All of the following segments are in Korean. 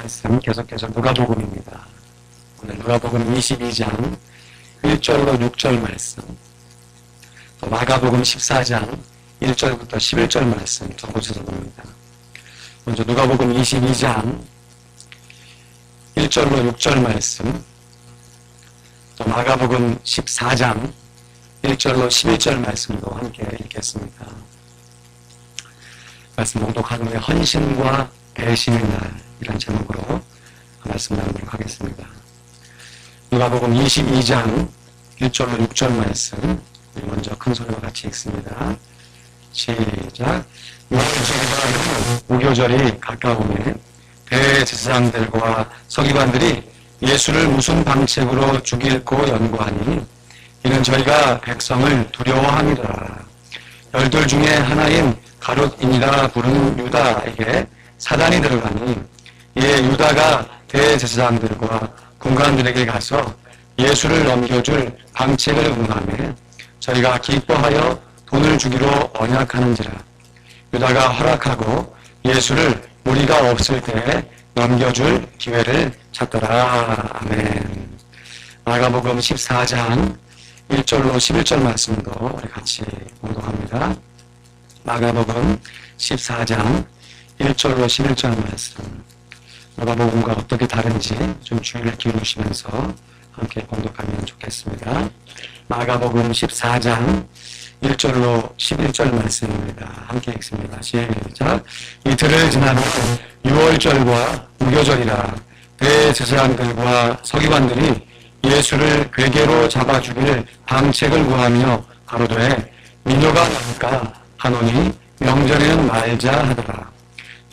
말씀 계속해서 누가복음입니다. 오늘 누가복음 22장 1절로 6절 말씀, 또 마가복음 14장 1절부터 11절 말씀 두 곳에서 봅니다. 먼저 누가복음 22장 1절로 6절 말씀, 또 마가복음 14장 1절로 11절 말씀도 함께 읽겠습니다. 말씀 봉독한 후에 헌신과 배신의 날, 이런 제목으로 말씀 나누도록 하겠습니다. 누가복음 22장 1절로 6절 말씀 먼저 큰 소리와 같이 읽습니다. 시작. 무교절이 가까우매 대제사장들과 서기관들이 예수를 무슨 방책으로 죽일고 연구하니 이는 저희가 백성을 두려워함이라. 열둘 중에 하나인 가룟인이라 부르는 유다에게 사단이 들어가니 이에 유다가 대제사장들과 군관들에게 가서 예수를 넘겨줄 방책을 응하며 저희가 기뻐하여 돈을 주기로 언약하는지라. 유다가 허락하고 예수를 무리가 없을 때 넘겨줄 기회를 찾더라. 아멘. 마가복음 14장 1절로 11절 말씀도 우리 같이 공독합니다. 마가복음 14장 1절로 11절 말씀, 마가복음과 어떻게 다른지 좀 주의를 기울이시면서 함께 공독하면 좋겠습니다. 마가복음 14장 1절로 11절 말씀입니다. 함께 읽습니다. 시작. 이틀을 지나면 6월절과 무교절이라 대제사장들과 서기관들이 예수를 괴계로 잡아 죽일 방책을 구하며 가로되 민요가 나니까 하노니 명절에는 말자 하더라.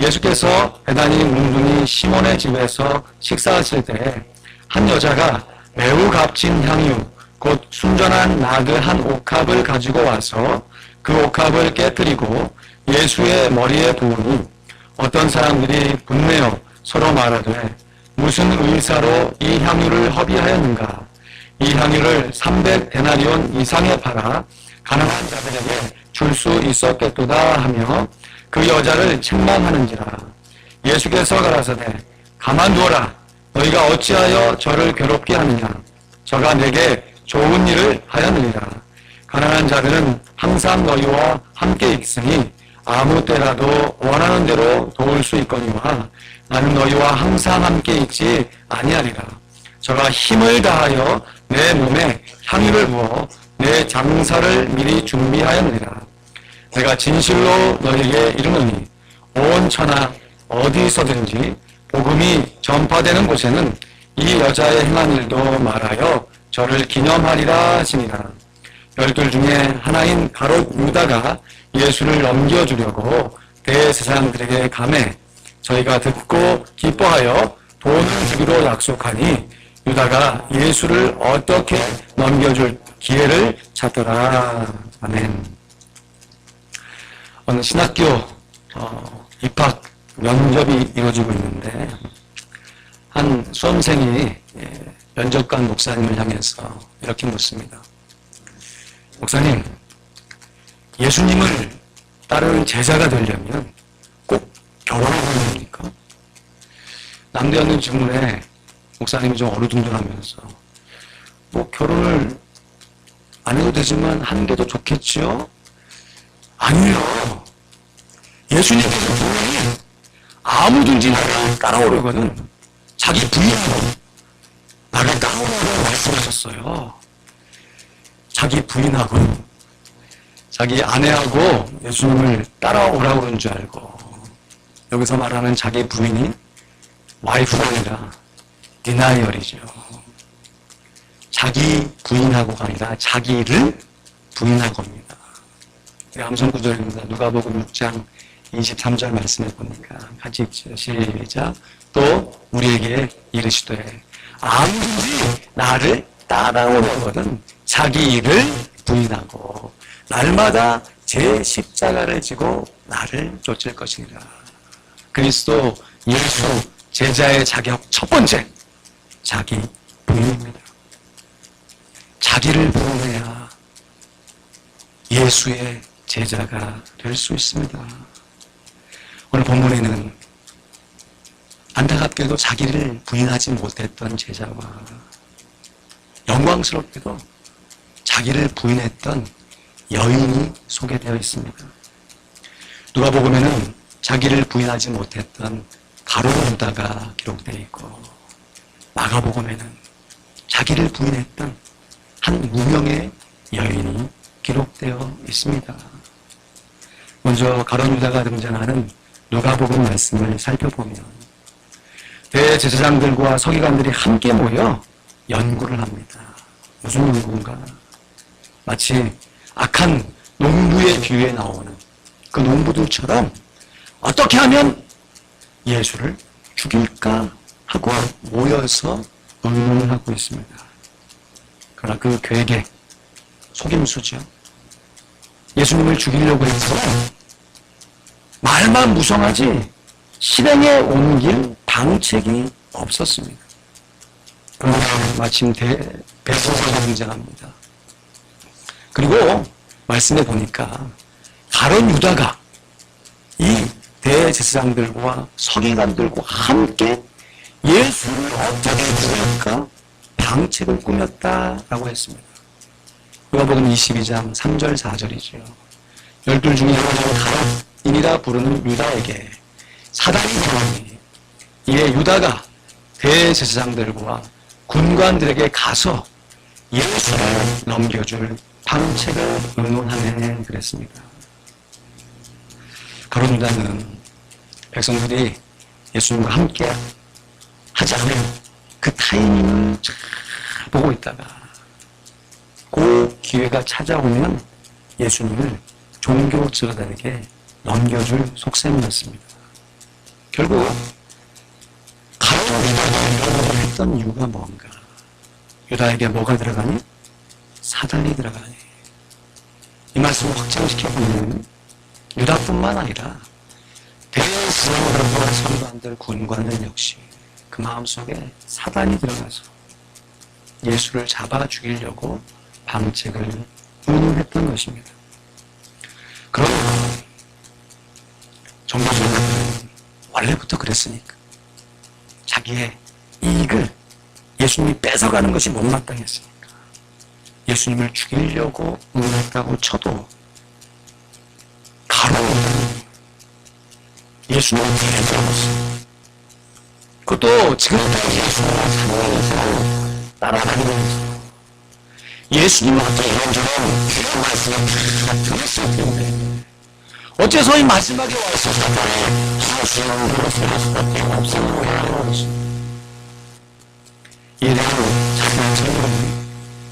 예수께서 베다니 뭉둥이 시몬의 집에서 식사하실 때 한 여자가 매우 값진 향유 곧 순전한 나드 한 옥합을 가지고 와서 그 옥합을 깨뜨리고 예수의 머리에 부으니 어떤 사람들이 분내어 서로 말하되 무슨 의사로 이 향유를 허비하였는가. 이 향유를 300데나리온 이상에 팔아 가난한 자들에게 줄 수 있었겠도다 하며 그 여자를 책망하는지라. 예수께서 가라사대 가만두어라. 너희가 어찌하여 저를 괴롭게 하느냐. 저가 내게 좋은 일을 하였느니라. 가난한 자들은 항상 너희와 함께 있으니 아무 때라도 원하는 대로 도울 수 있거니와 나는 너희와 항상 함께 있지 아니하리라. 저가 힘을 다하여 내 몸에 향유를 부어 내 장사를 미리 준비하였느니라. 내가 진실로 너희에게 이르노니 온 천하 어디서든지 복음이 전파되는 곳에는 이 여자의 행한 일도 말하여 저를 기념하리라 하시니라. 열둘 중에 하나인 가롯 유다가 예수를 넘겨주려고 대제사장들에게 가매 저희가 듣고 기뻐하여 돈을 주기로 약속하니 유다가 예수를 어떻게 넘겨줄 기회를 찾더라. 아멘. 어느 신학교 입학 면접이 이루어지고 있는데 한 수험생이 면접관 목사님을 향해서 이렇게 묻습니다. 목사님, 예수님을 따르는 제자가 되려면 꼭 결혼해야 됩니까? 남대하는 질문에 목사님이 좀 어루둥절하면서 뭐 결혼을 안 해도 되지만 하는 게 더 좋겠지요? 아니요. 예수님께서 분명히 아무든지 나를 따라오려거든 자기 부인하고 나를 따라오라고 말씀하셨어요. 자기 부인하고 자기 아내하고 예수님을 따라오라고 그런 줄 알고, 여기서 말하는 자기 부인이 와이프가 아니라 디나이얼이죠. 자기 부인하고가 아니라 자기를 부인하고입니다. 함성 구절입니다. 누가복음 6장 23절 말씀해 보니까 같이 읽죠. 시작. 또 우리에게 이르시되 아무든지 나를 따라오려거든 자기 일을 부인하고 날마다 제 십자가를 지고 나를 쫓을 것이니라. 그리스도 예수 제자의 자격 첫 번째, 자기 부인입니다. 자기를 부인해야 예수의 제자가 될 수 있습니다. 오늘 본문에는 안타깝게도 자기를 부인하지 못했던 제자와 영광스럽게도 자기를 부인했던 여인이 소개되어 있습니다. 누가복음에는 자기를 부인하지 못했던 가룟 유다가 기록되어 있고, 마가복음에는 자기를 부인했던 한 무명의 여인이 기록되어 있습니다. 먼저 가룟 유다가 등장하는 누가복음 말씀을 살펴보면 대제사장들과 서기관들이 함께 모여 연구를 합니다. 무슨 연구인가? 마치 악한 농부의 비유에 나오는 그 농부들처럼 어떻게 하면 예수를 죽일까 하고 모여서 의논을 하고 있습니다. 그러나 그 계획에 속임수죠. 예수님을 죽이려고 해서 말만 무성하지 실행에 옮길 방책이 없었습니다. 그러나 마침 배소사가 등장합니다. 그리고 말씀해 보니까 가룟 유다가 이 대제사장들과 서기관들과 함께 예수를 어떻게 죽일까 방책을 꾸몄다라고 했습니다. 누가복음 22장 3절 4절이죠. 12 중에 하나는 가룟인이라 부르는 유다에게 사단이 들어오니 이에 유다가 대제사장들과 군관들에게 가서 예수를 넘겨줄 방책을 의논하네 그랬습니다. 가룟 유다는 백성들이 예수님과 함께 하지 않은 그 타이밍을 잘 보고 있다가 그 기회가 찾아오면 예수님을 종교지도자에게 넘겨줄 속셈이었습니다. 결국 가룟 유다가 했던 이유가 뭔가? 유다에게 뭐가 들어가니? 사단이 들어가니. 이 말씀을 확장시켜보면 유다뿐만 아니라 대제사장들과 서기관들, 군관들 역시 그 마음속에 사단이 들어가서 예수를 잡아 죽이려고 방책을 의논했던 것입니다. 그러나 종교주의자들은 원래부터 그랬으니까 자기의 이익을 예수님이 뺏어가는 것이 못마땅했으니까 예수님을 죽이려고 의논했다고 쳐도 가룟은 예수님을 대적했어요. 그것도 지금까지 예수님을 사랑해서 따라다니면서 예수님은 어떤 이런저런 귀한 말씀을 다 들었을 텐데 어째서 이 마지막에 와서 사단의 사수는 그것을 할 수밖에 없는 거라는 것입니다. 이에 대한 자세한 설명은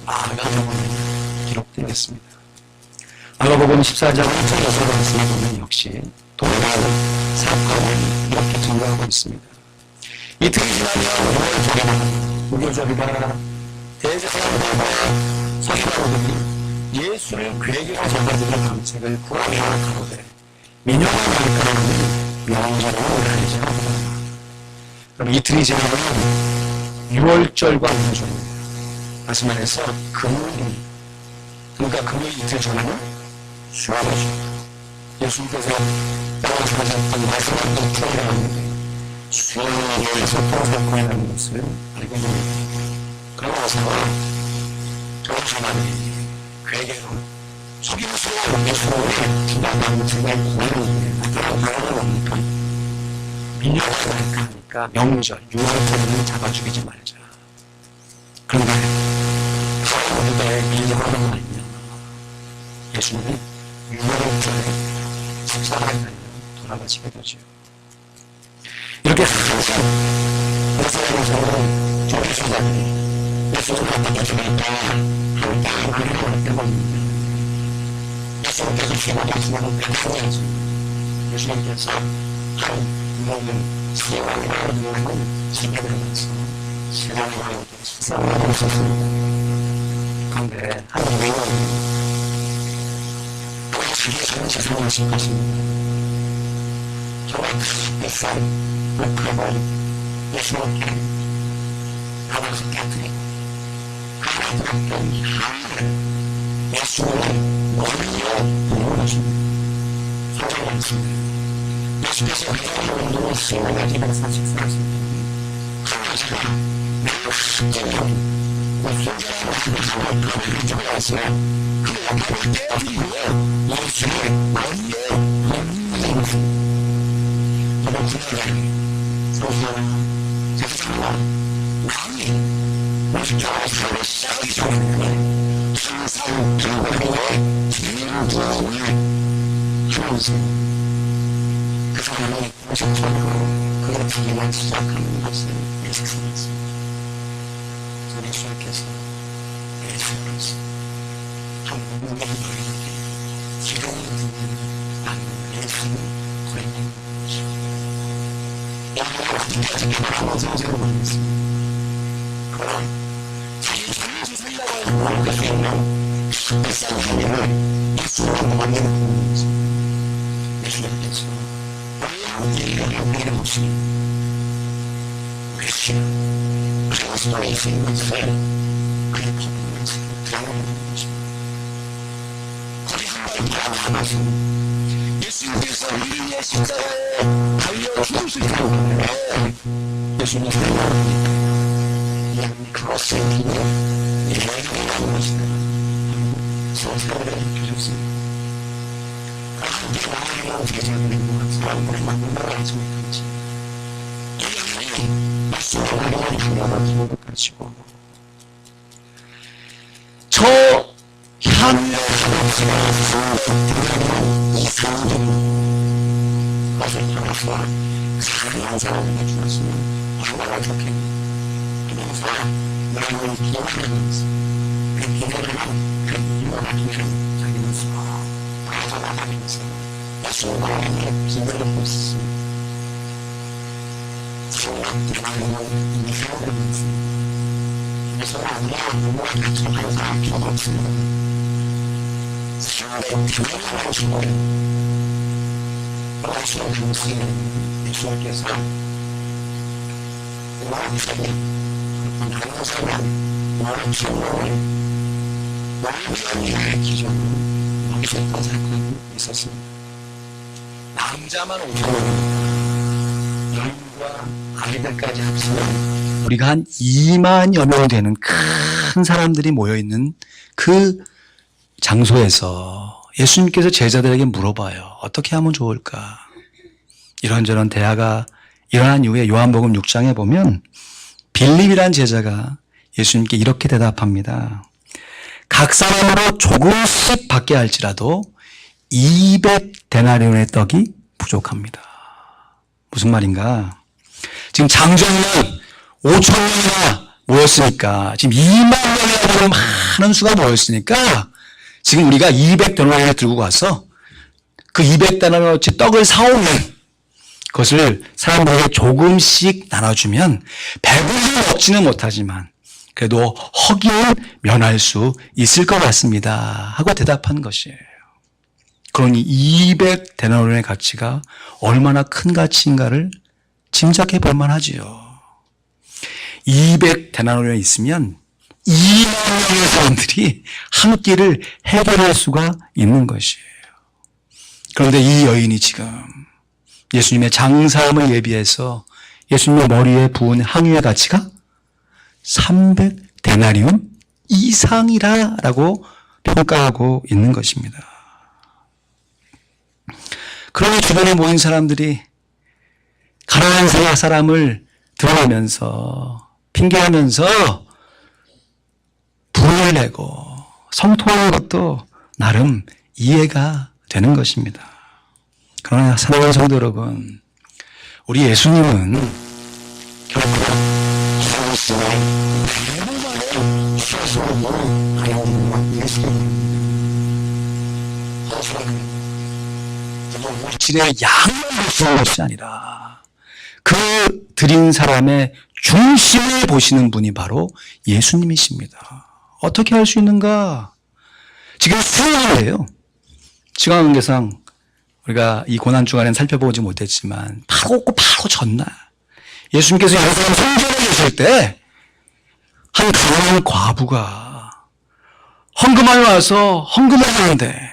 마가복음에 기록되어 있습니다. 마가복음 14장 1절에서 말씀을 보면 역시 동일한 사건을 이렇게 증거하고 있습니다. 이틀이 지나면 무교절이나 대제사장들과 서기관들이 예수를 괴계로 잡아주는 방책을 구하며 가로되 민영을 가리켜는 명절을 오라이지 하더라. 그럼 이틀이 지나면 6월절과 무교절입니다. 다시 말해서 금요일, 그러니까 금요일 이틀 전에는 수요일이죠. 예수님께서 땅을 가졌던 마지막 이틀을 하는데 수요일에 소통사건이라는 것을 알게 됩니다. 그러면서 정신만이 괴계로 속임수로 예수를 주장하는 주의 고난이 나타나는 겁니까? 민영을 하니까 명절, 6월절에는 잡아 죽이지 말자. 그런데 가룟 유다의 민영하는 말이면 예수님이 6월절에 십자가에 달려 돌아가시게 되죠. 이렇게 항상 예수님은 종교수장이 예수님을 어떻게 죽일까 함께 말을 때문입니다. 예수님께서 죽임을 예수님은 변하셔야지. 예수님께서 한 몸은 세왕이라고 하는 신경을 신앙을 하고 싸움을 하셨습니다. 그런데 한 외원은 자기 자신을 사랑하실 것입니다. 정말 비싼 목표를 예수님께 하나씩 깨뜨리고 하나님께 하나를 예수님을 멀리에 보내주십니다. 성경에 있습니다. 예수께서 그런 시간을 244시 그러시라 내가 십자가는 그 사람이 오셨다고 그걸 주기만 시작하는 것을 예수님이었습니다. 저는 주께서 예수께서 한 몸의 너희에게 기도를 듣는 나는 예수를 보내는 것이오. 여러분께서 말하는 저주를 보냈습니다. 그럼 자기 자신이 생각을 모르게 되면 비싼 하늘을 예수를 만드는 것입니다. 예수님께서 우리에게 우리를 모시니 우리는 그리스도 예수님 것을 그의 법으로서 드러내는 것입니다. 거기 하나님 말씀 예수님께서 우리 위해 십자가에 달려 죽으실 때 예수님께서 그것을 믿고 이렇게 하는 것이다. 소설을 해주셨습니다. 하나님의 대장님과 사람들을 만나러 하지 못하지. 이 말씀을 하나님을 기록하시고 저 향유에서 이 사람들은 그것을 향해서 사랑한 사람에게 주었으면 얼마나 좋겠니. 그래서 여러분을 기억하면서 그 기도를 그 이유와 기도를 자기는 서로 빠져나가면서 예수님의 기도를 보시고 생각들하는 이 사람을 보시고 그래서 우리가 누구와 같이 항상 필요가 없습니다. 사람들은 교회를 주고를 원하시는 당시에는 예수님께서 원하시는 다른 사람 원하시는 원하시는 기준으로 멈췄던 사건이 있었습니다. 남자만 5천원 여인과 아이들까지 합치면 우리가 한 2만여 명 되는 큰 사람들이 모여있는 그 장소에서 예수님께서 제자들에게 물어봐요. 어떻게 하면 좋을까? 이런저런 대화가 일어난 이후에 요한복음 6장에 보면 빌립이란 제자가 예수님께 이렇게 대답합니다. 각 사람으로 조금씩 받게 할지라도 200데나리온의 떡이 부족합니다. 무슨 말인가? 지금 장정이는 5천명이나 모였으니까 지금 2만 명이나 많은 수가 모였으니까 지금 우리가 200데나리온을 들고 가서 그 200데나리온어치 떡을 사오면 그것을 사람들에게 조금씩 나눠주면 배불리 먹지는 못하지만 그래도 허기는 면할 수 있을 것 같습니다 하고 대답한 것이에요. 그러니 200데나리온의 가치가 얼마나 큰 가치인가를 짐작해 볼 만하지요. 200데나리온이 있으면 2만 명의 사람들이 한 끼를 해결할 수가 있는 것이에요. 그런데 이 여인이 지금 예수님의 장사함을 예비해서 예수님의 머리에 부은 향유의 가치가 300데나리온 이상이라고 평가하고 있는 것입니다. 그러니 주변에 모인 사람들이 가난한 사람을 드러내면서 핑계하면서 불을 내고 성토하는 것도 나름 이해가 되는 것입니다. 그러나 사랑하는 성도 여러분, 우리 예수님은 결국 물질의 양만 보시는 것이 아니라 그 드린 사람의 중심을 보시는 분이 바로 예수님이십니다. 어떻게 할 수 있는가? 지금 수요일이에요. 지광계상 우리가 이 고난 주간엔 살펴보지 못했지만 바로 전날 예수님께서 예루살렘 성전에 계실 때 한 가난한 과부가 헌금하러 와서 헌금을 하는데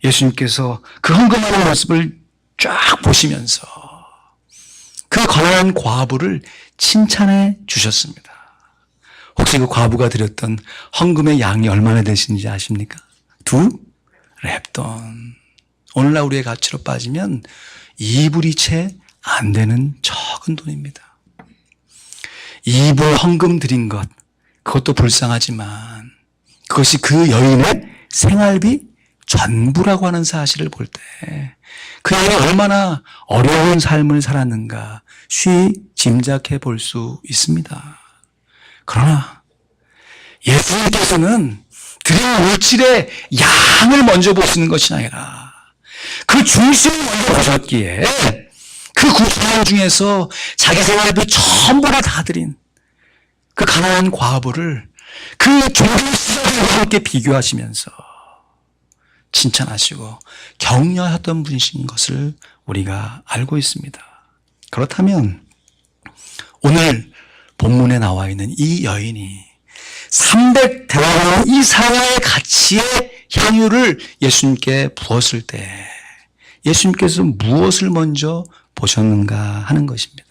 예수님께서 그 헌금하는 모습을 쫙 보시면서 그 가난한 과부를 칭찬해 주셨습니다. 혹시 그 과부가 드렸던 헌금의 양이 얼마나 되시는지 아십니까? 2렙돈. 오늘날 우리의 가치로 빠지면 2불이 채 안 되는 적은 돈입니다. 2불 헌금 드린 것, 그것도 불쌍하지만 그것이 그 여인의 생활비 전부라고 하는 사실을 볼 때 그 여인이 얼마나 어려운 삶을 살았는가 쉬이 짐작해 볼 수 있습니다. 그러나 예수님께서는 드린 물질의 양을 먼저 보시는 것이 아니라 그 중심을 먼저 보셨기에 그 9,000원 중에서 자기 생활비 전부를 다 드린 그 가난한 과부를 그 종교시설과 함께 비교하시면서 칭찬하시고 격려하셨던 분이신 것을 우리가 알고 있습니다. 그렇다면 오늘 본문에 나와 있는 이 여인이 300데나리온 이상의 가치의 향유를 예수님께 부었을 때 예수님께서 무엇을 먼저 보셨는가 하는 것입니다.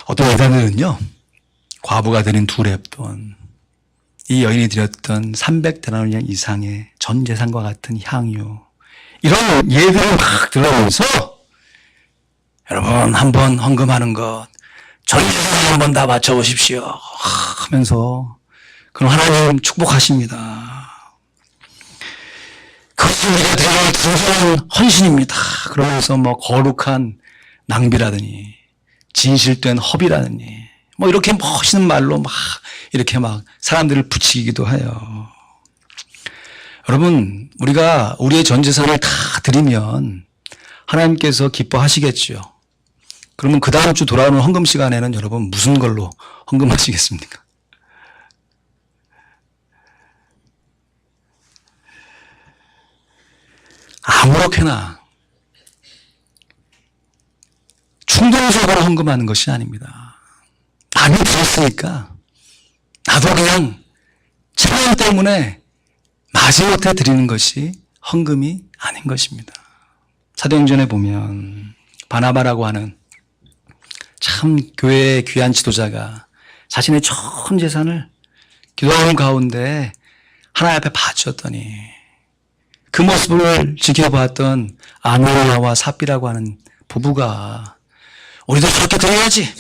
어떤 예단들은요, 과부가 드린 2렙돈, 이 여인이 드렸던 300데나리온 이상의 전 재산과 같은 향유, 이런 예들을 막 들어보면서 여러분 한번 헌금하는 것 전 재산 한번 다 맞춰보십시오 하면서 그럼 하나님 축복하십니다. 그것이 우리가 드리는 진정한 헌신입니다. 그러면서 뭐 거룩한 낭비라더니 진실된 허비라더니 뭐 이렇게 멋있는 말로 막 이렇게 막 사람들을 부추기기도 해요. 여러분, 우리가 우리의 전 재산을 다 드리면 하나님께서 기뻐하시겠죠. 그러면 그 다음 주 돌아오는 헌금 시간에는 여러분 무슨 걸로 헌금하시겠습니까? 아무렇게나 충동적으로 헌금하는 것이 아닙니다. 남이 드렸으니까 나도 그냥 체면 때문에 마지못해 드리는 것이 헌금이 아닌 것입니다. 사도행전에 보면 바나바라고 하는 참 교회의 귀한 지도자가 자신의 전 재산을 기도하는 가운데 하나님 앞에 바쳤더니 그 모습을 지켜봤던 아노니아와 삽비라고 하는 부부가 우리도 저렇게 드려야지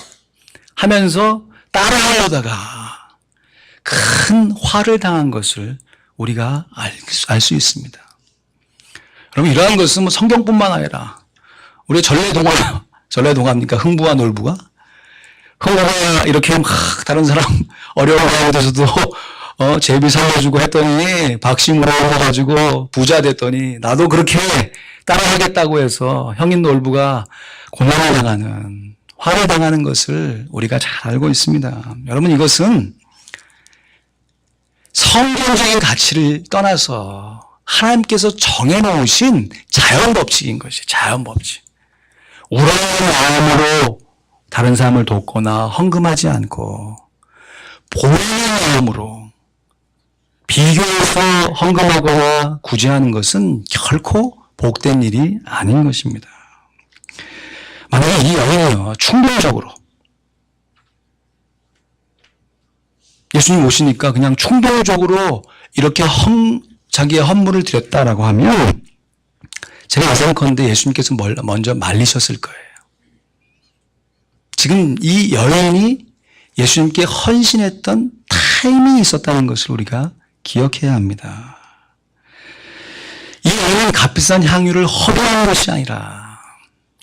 하면서 따라하려다가 큰 화를 당한 것을 우리가 알 수 있습니다. 여러분, 이러한 것은 뭐 성경뿐만 아니라 우리 전래동화입니까? 흥부와 놀부가? 흥부가 이렇게 막 다른 사람 어려운 가운데서도 제비 살려주고 했더니 박심으로 가지고 부자 됐더니 나도 그렇게 따라하겠다고 해서 형인 놀부가 고난을 당하는, 화를 당하는 것을 우리가 잘 알고 있습니다. 여러분, 이것은 성경적인 가치를 떠나서 하나님께서 정해놓으신 자연법칙인 것이에요. 자연법칙. 우러난 마음으로 다른 사람을 돕거나 헌금하지 않고 보이는 마음으로 비교해서 헌금하거나 구제하는 것은 결코 복된 일이 아닌 것입니다. 만약에 이 여인이요, 충동적으로 예수님 오시니까 그냥 충동적으로 이렇게 자기의 헌물을 드렸다라고 하면 제가 예상컨대 예수님께서 먼저 말리셨을 거예요. 지금 이 여인이 예수님께 헌신했던 타임이 있었다는 것을 우리가 기억해야 합니다. 이 여인은 값비싼 향유를 허비하는 것이 아니라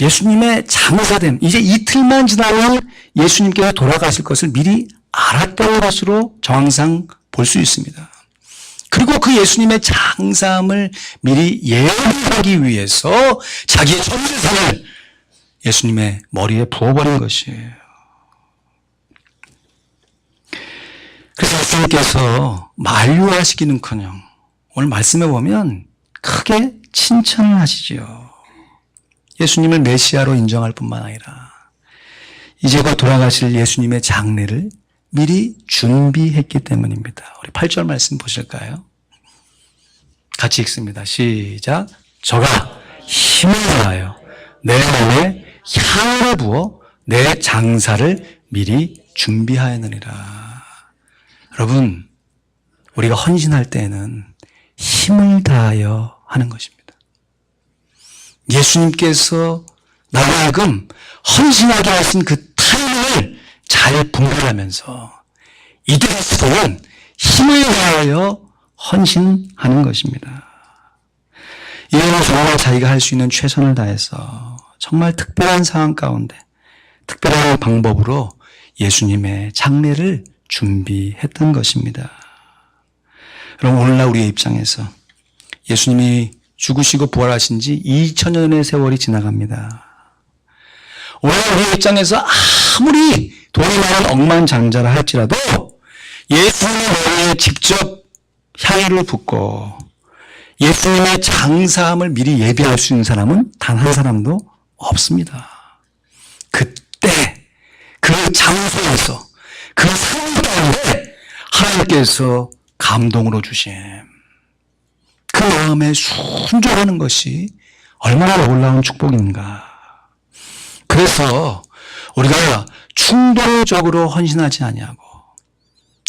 예수님의 장사됨, 이제 이틀만 지나면 예수님께서 돌아가실 것을 미리 알았던 것으로 정황상 볼 수 있습니다. 그리고 그 예수님의 장사함을 미리 예언하기 위해서 자기의 전 재산을 예수님의 머리에 부어버린 것이에요. 그래서 예수님께서 만류하시기는커녕 오늘 말씀해 보면 크게 칭찬을 하시지요. 예수님을 메시아로 인정할 뿐만 아니라 이제 곧 돌아가실 예수님의 장례를 미리 준비했기 때문입니다. 우리 8절 말씀 보실까요? 같이 읽습니다. 시작. 저가 힘을 다하여 내 몸에 향을 부어 내 장사를 미리 준비하였느니라. 여러분, 우리가 헌신할 때에는 힘을 다하여 하는 것입니다. 예수님께서 나로 하여금 헌신하게 하신 그 타이밍을 잘 분별하면서 이때부터는 힘을 다하여 헌신하는 것입니다. 이거는 정말 자기가 할 수 있는 최선을 다해서 정말 특별한 상황 가운데 특별한 방법으로 예수님의 장례를 준비했던 것입니다. 여러분, 오늘날 우리의 입장에서 예수님이 죽으시고 부활하신 지 2000년의 세월이 지나갑니다. 오늘 우리의 입장에서 아무리 돈이 많은 억만장자라 할지라도 예수님의 머리에 직접 향유를 붓고 예수님의 장사함을 미리 예비할 수 있는 사람은 단 한 사람도 없습니다. 그때 그 장소에서 그 상황 가운데 하나님께서 감동으로 주심, 그 마음에 순종하는 것이 얼마나 놀라운 축복인가. 그래서 우리가 충동적으로 헌신하지 아니하고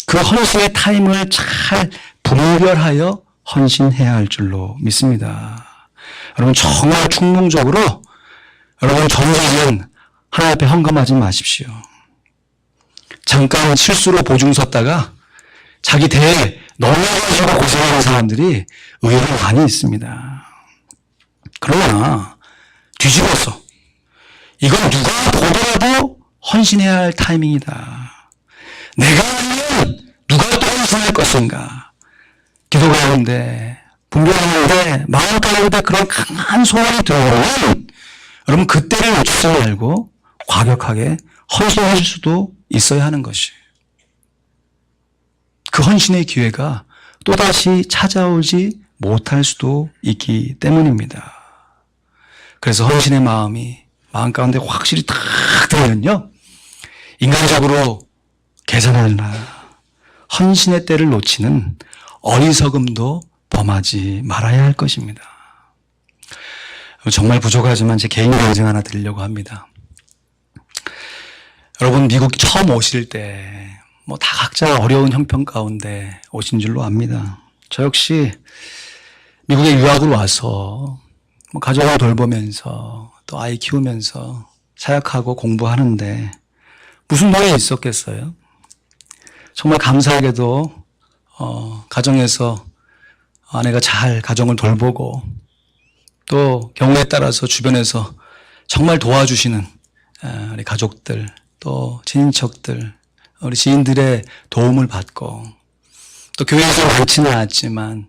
그 헌신의 타임을 잘 분별하여 헌신해야 할 줄로 믿습니다. 여러분, 정말 충동적으로 여러분 전세는 하나님 앞에 헌금하지 마십시오. 잠깐 실수로 보증 섰다가 자기 대에 넘어가시고 고생하는 사람들이 의외로 많이 있습니다. 그러나 뒤집어서 이건 누가 보더라도 헌신해야 할 타이밍이다. 내가 아니면 누가 또 헌신할 것인가. 기도 가운데 분별하는데 마음 가운데 그런 강한 소원이 들어오면 여러분 그때를 놓치지 말고 과격하게 헌신하실 수도 있어야 하는 것이. 그 헌신의 기회가 또다시 찾아오지 못할 수도 있기 때문입니다. 그래서 헌신의 마음 가운데 확실히 딱 들면요, 인간적으로 계산하나 헌신의 때를 놓치는 어리석음도 범하지 말아야 할 것입니다. 정말 부족하지만 제 개인 인증 하나 드리려고 합니다. 여러분, 미국 처음 오실 때 다 각자 어려운 형편 가운데 오신 줄로 압니다. 저 역시 미국에 유학을 와서 가족을 돌보면서 또 아이 키우면서 사역하고 공부하는데 무슨 말이 있었겠어요? 정말 감사하게도 가정에서 아내가 잘 가정을 돌보고 또 경우에 따라서 주변에서 정말 도와주시는 우리 가족들 또 친인척들 우리 지인들의 도움을 받고 또 교회에서 많지는 않았지만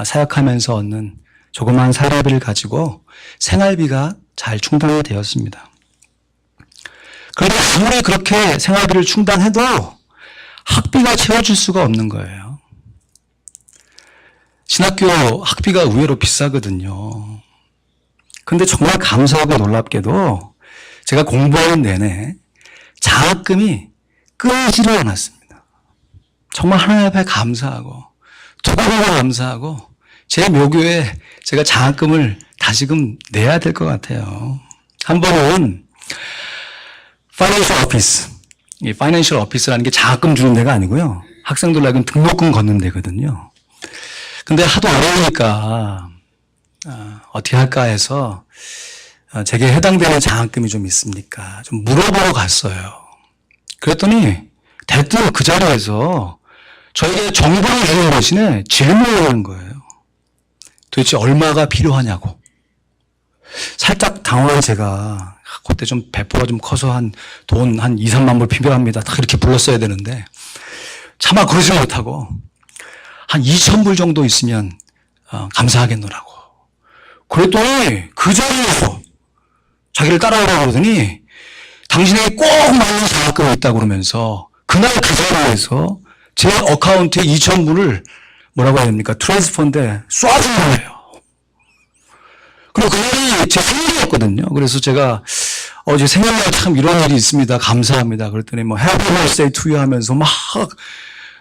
사역하면서 얻는 조그마한 사례비를 가지고 생활비가 잘 충당이 되었습니다. 그런데 아무리 그렇게 생활비를 충당해도 학비가 채워질 수가 없는 거예요. 신학교 학비가 의외로 비싸거든요. 그런데 정말 감사하고 놀랍게도 제가 공부하는 내내 장학금이 끊이지를 않았습니다. 정말 하나님 앞에 감사하고 도가니가 감사하고 제 묘교에 제가 장학금을 다시금 내야 될 것 같아요. 한 번은 파이낸셜 오피스, 이 파이낸셜 오피스라는 게 장학금 주는 데가 아니고요, 학생들에게 등록금 걷는 데거든요. 근데 하도 어려우니까 어떻게 할까 해서 제게 해당되는 장학금이 좀 있습니까? 좀 물어보러 갔어요. 그랬더니 대뜸 그 자리에서 저에게 정보를 주는 대신에 질문을 하는 거예요. 도대체 얼마가 필요하냐고. 살짝 당황한 제가 그때 좀 배포가 좀 커서 돈 한 2, 3만 불 필요합니다. 딱 이렇게 불렀어야 되는데 차마 그러지 못하고 한 2,000불 정도 있으면 감사하겠노라고. 그랬더니 그 자리에서 자기를 따라오라고 그러더니 당신에게 꼭 맞는 장학금이 있다고 그러면서 그날 그 자리에서 제 어카운트에 2,000불을 뭐라고 해야 됩니까? 트랜스퍼인데 쏴준 거예요. 그리고 그날이 제 생일이었거든요. 그래서 제가 어제 생일날 참 이런 일이 있습니다. 감사합니다. 그랬더니 Happy Birthday to you 하면서 막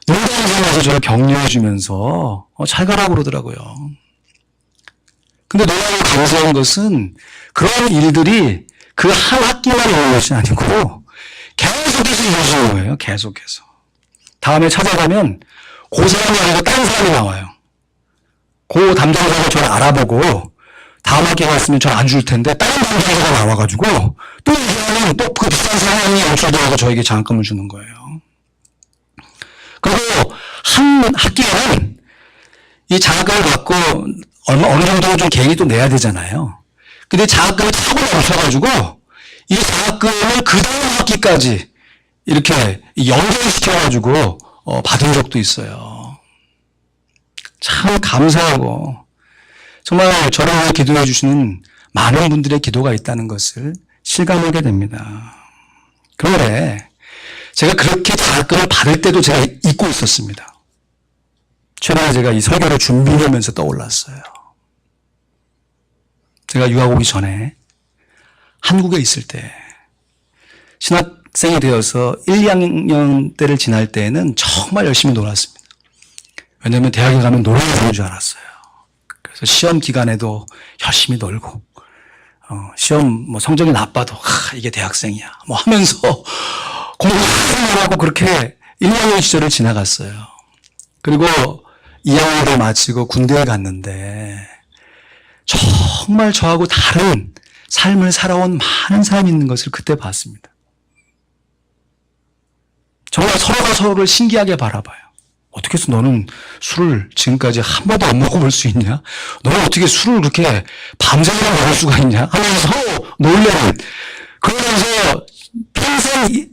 농담하면서 저를 격려해 주면서 잘 가라고 그러더라고요. 근데 놀라고 감사한 것은 그런 일들이 그 한 학기만 있는 것이 아니고 계속해서 이어지는 거예요. 계속해서. 다음에 찾아가면 그 사람이 아니고 다른 사람이 나와요. 그 담당자가 저를 알아보고 다음 학기에 갔으면 저 안 줄 텐데 다른 담당자가 나와가지고 또 이 사람은 또 그 비싼 사람이 연출되어서 저에게 장학금을 주는 거예요. 그리고 한 학기에는 이 장학금을 받고 어느 정도 좀 개인이 또 내야 되잖아요. 근데 장학금이 차고 넘쳐가지고 이 장학금을 그 다음 학기까지 이렇게 연결시켜가지고 받은 적도 있어요. 참 감사하고 정말 저를 위해 기도해 주시는 많은 분들의 기도가 있다는 것을 실감하게 됩니다. 그런데 제가 그렇게 장학금을 받을 때도 제가 잊고 있었습니다. 최근에 제가 이 설교를 준비하면서 떠올랐어요. 제가 유학 오기 전에 한국에 있을 때 신학생이 되어서 1, 2학년 때를 지날 때에는 정말 열심히 놀았습니다. 왜냐하면 대학에 가면 놀아야 되는 줄 알았어요. 그래서 시험 기간에도 열심히 놀고 시험 뭐 성적이 나빠도 이게 대학생이야 뭐 하면서 공부하고 그렇게 1, 2학년 시절을 지나갔어요. 그리고 2학년을 마치고 군대에 갔는데 정말 저하고 다른 삶을 살아온 많은 사람이 있는 것을 그때 봤습니다. 정말 서로가 서로를 신기하게 바라봐요. 어떻게 해서 너는 술을 지금까지 한 번도 안 먹어볼 수 있냐? 너는 어떻게 술을 그렇게 밤새도록 먹을 수가 있냐? 하면서 놀래는, 그러면서 평생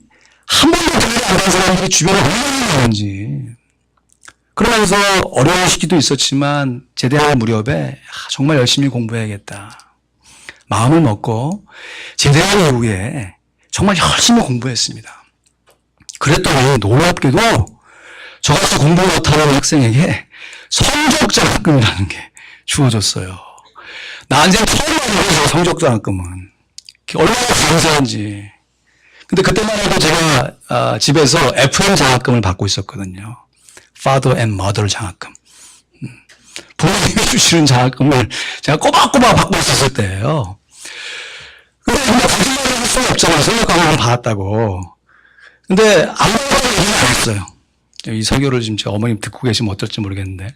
한 번도 군대 안 간 사람들이 주변에 얼마나 많은지. 그러면서 어려운 시기도 있었지만 제대할 무렵에 정말 열심히 공부해야겠다 마음을 먹고 제대한 이후에 정말 열심히 공부했습니다. 그랬더니 놀랍게도 저같이 공부 못하는 학생에게 성적장학금이라는 게 주어졌어요. 나한테 처음 알았어요. 성적장학금은 얼마나 감사한지. 근데 그때만 해도 제가 집에서 FM 장학금을 받고 있었거든요. Father and Mother 장학금. 부모님이 주시는 장학금을 제가 꼬박꼬박 받고 있었을 때예요. 근데 거짓말을 할 수는 없잖아요. 성적장학금을 받았다고. 근데 아무것도 얘기는 안 했어요. 이 설교를 지금 제 어머님 듣고 계시면 어떨지 모르겠는데.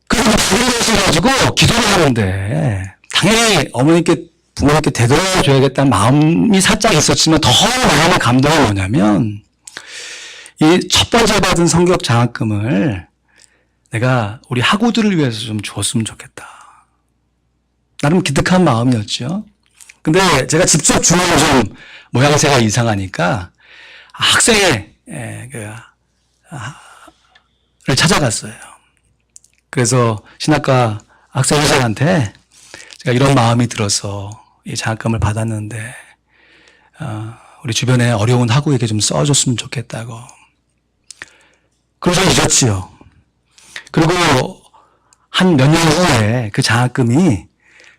그래서 부모님이셔가지고 기도를 하는데 당연히 어머니께 부모님께 되돌아줘야겠다는 마음이 살짝 있었지만 더 마음의 감동은 뭐냐면 이 첫 번째 받은 성격 장학금을 내가 우리 학우들을 위해서 좀 줬으면 좋겠다. 나름 기특한 마음이었죠. 근데 제가 직접 주는 좀 모양새가 이상하니까 학생의 를 찾아갔어요. 그래서 신학과 학생 회장한테 제가 이런 마음이 들어서 이 장학금을 받았는데 우리 주변에 어려운 학우에게 좀 써줬으면 좋겠다고. 그래서 잊었지요. 그리고 한 몇 년 후에 그 장학금이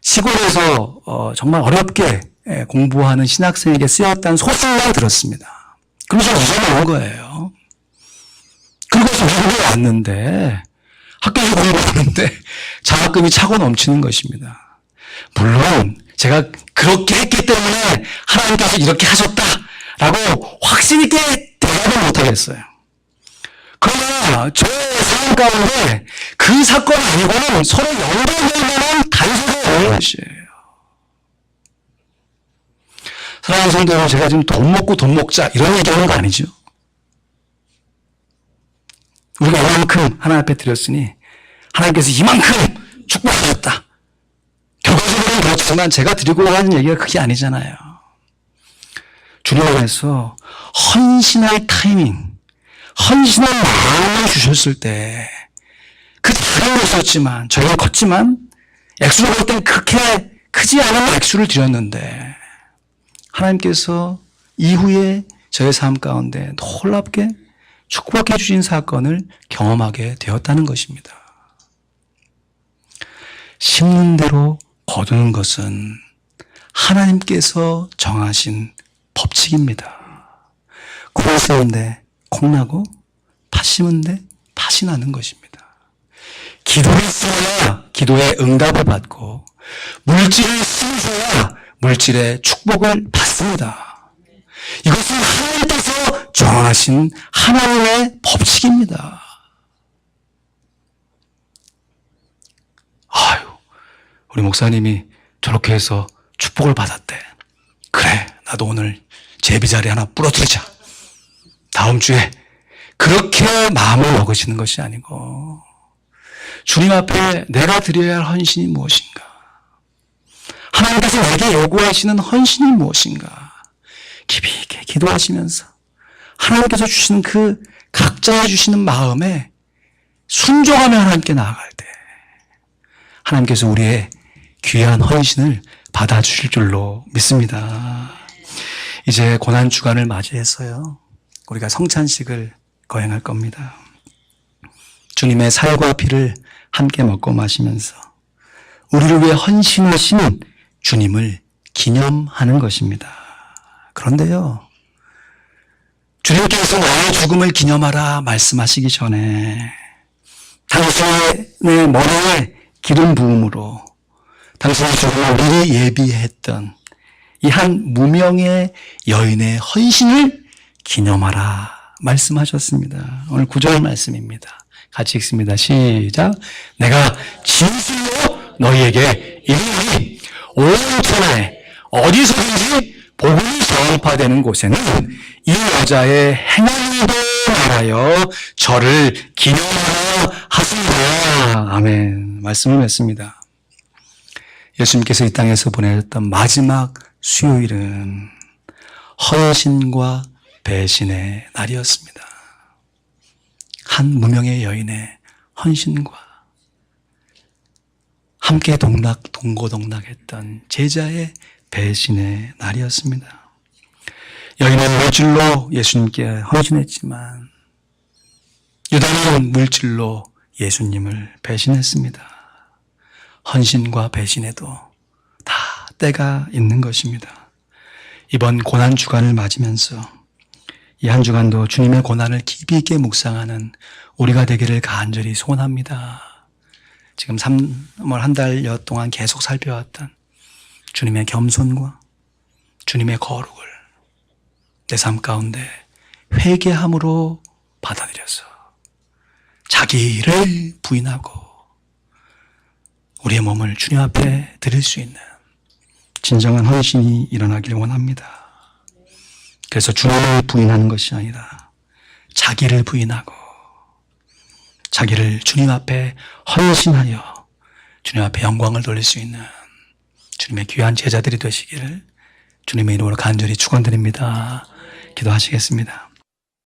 시골에서 정말 어렵게 공부하는 신학생에게 쓰였다는 소식만 들었습니다. 그래서 잊어먹은 거예요. 그리고서 미국에 왔는데 학교에서 공부하는데 장학금이 차고 넘치는 것입니다. 물론 제가 그렇게 했기 때문에 하나님께서 이렇게 하셨다라고 확신 있게 대답은 못하겠어요. 그러나 저의 삶 가운데 그 사건 아니고는 서로 연결될 만한 단서가 없는 것이에요. 사랑하는 성도 여러분, 제가 지금 돈 먹고 돈 먹자 이런 얘기하는 거 아니죠? 우리가 이만큼 하나님 앞에 드렸으니 하나님께서 이만큼 축복하셨다. 결과적으로는 그렇지만 제가 드리고 하는 얘기가 그게 아니잖아요. 주님을 위해서 헌신할 타이밍, 헌신한 마음을 주셨을 때 그 작은 것이었지만 저희가 컸지만 액수로 볼 때는 그렇게 크지 않은 액수를 드렸는데 하나님께서 이후에 저의 삶 가운데 놀랍게 축복해 주신 사건을 경험하게 되었다는 것입니다. 심는 대로 거두는 것은 하나님께서 정하신 법칙입니다. 콩 심은데 콩 나고 팥 심은데 팥이 나는 것입니다. 기도를 써야 기도에 응답을 받고 물질을 쓰셔야 물질의 축복을 받습니다. 이것은 하나님께서 정하신 하나님의 법칙입니다. 아유, 우리 목사님이 저렇게 해서 축복을 받았대. 그래, 나도 오늘 제비자리 하나 부러뜨리자. 다음 주에 그렇게 마음을 먹으시는 것이 아니고 주님 앞에 내가 드려야 할 헌신이 무엇인가? 하나님께서 내게 요구하시는 헌신이 무엇인가? 깊이 있게 기도하시면서 하나님께서 주시는 그 각자 주시는 마음에 순종하며 하나님께 나아갈 때 하나님께서 우리의 귀한 헌신을 받아주실 줄로 믿습니다. 이제 고난주간을 맞이해서요, 우리가 성찬식을 거행할 겁니다. 주님의 살과 피를 함께 먹고 마시면서 우리를 위해 헌신하신 주님을 기념하는 것입니다. 그런데요, 주님께서 나의 죽음을 기념하라 말씀하시기 전에 당신의 머리에 기름 부음으로 당신의 죽음을 미리 예비했던 이 한 무명의 여인의 헌신을 기념하라 말씀하셨습니다. 오늘 9절 말씀입니다. 같이 읽습니다. 시작. 내가 진실로 너희에게 이르노니 온 천하에 어디서든지 복음이 전파되는 곳에는 이 여자의 행한 일도 말하여 저를 기념하라 하신다. 아멘. 말씀을 맺습니다. 예수님께서 이 땅에서 보내셨던 마지막 수요일은 헌신과 배신의 날이었습니다. 한 무명의 여인의 헌신과 함께 동고동락했던 제자의 배신의 날이었습니다. 여인은 물질로 예수님께 헌신했지만 유다는 물질로 예수님을 배신했습니다. 헌신과 배신에도 다 때가 있는 것입니다. 이번 고난주간을 맞으면서 이 한 주간도 주님의 고난을 깊이 있게 묵상하는 우리가 되기를 간절히 소원합니다. 지금 3월 한 달여 동안 계속 살펴왔던 주님의 겸손과 주님의 거룩을 내 삶 가운데 회개함으로 받아들여서 자기를 부인하고 우리의 몸을 주님 앞에 드릴 수 있는 진정한 헌신이 일어나길 원합니다. 그래서 주님을 부인하는 것이 아니라 자기를 부인하고 자기를 주님 앞에 헌신하여 주님 앞에 영광을 돌릴 수 있는 주님의 귀한 제자들이 되시기를 주님의 이름으로 간절히 축원드립니다. 기도하시겠습니다.